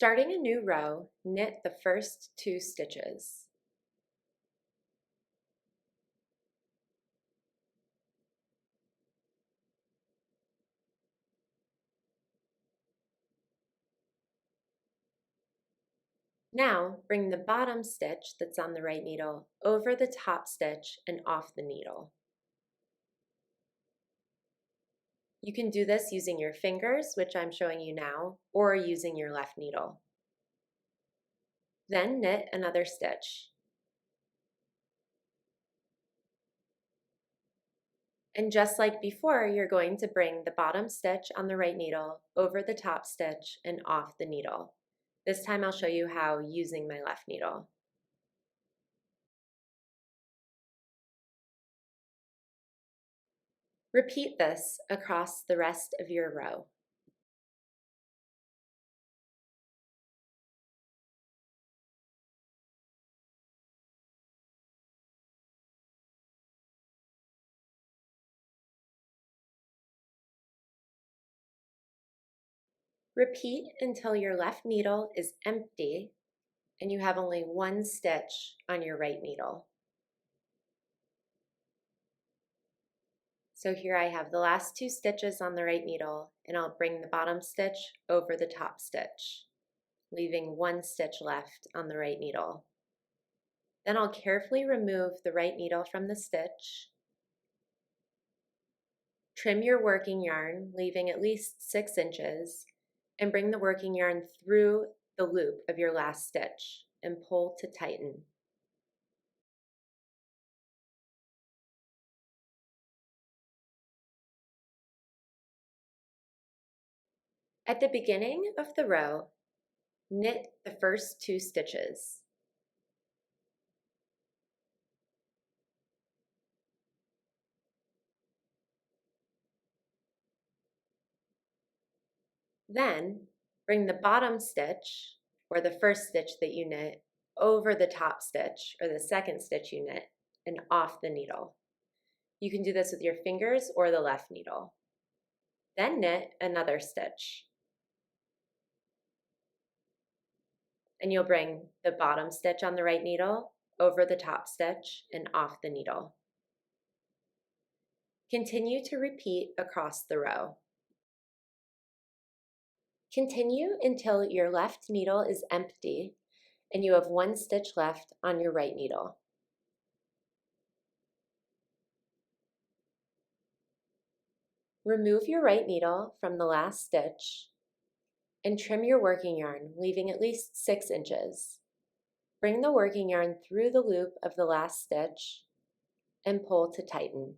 Starting a new row, knit the first 2 stitches. Now, bring the bottom stitch that's on the right needle over the top stitch and off the needle. You can do this using your fingers, which I'm showing you now, or using your left needle. Then knit another stitch. And just like before, you're going to bring the bottom stitch on the right needle over the top stitch and off the needle. This time I'll show you how using my left needle. Repeat this across the rest of your row. Repeat until your left needle is empty and you have only 1 stitch on your right needle. So here I have the last 2 stitches on the right needle, and I'll bring the bottom stitch over the top stitch, leaving 1 stitch left on the right needle. Then I'll carefully remove the right needle from the stitch. Trim your working yarn, leaving at least 6 inches, and bring the working yarn through the loop of your last stitch and pull to tighten. At the beginning of the row, knit the first 2 stitches. Then bring the bottom stitch, or the first stitch that you knit, over the top stitch, or the second stitch you knit, and off the needle. You can do this with your fingers or the left needle. Then knit another stitch. And you'll bring the bottom stitch on the right needle over the top stitch and off the needle. Continue to repeat across the row. Continue until your left needle is empty and you have 1 stitch left on your right needle. Remove your right needle from the last stitch and trim your working yarn, leaving at least 6 inches. Bring the working yarn through the loop of the last stitch and pull to tighten.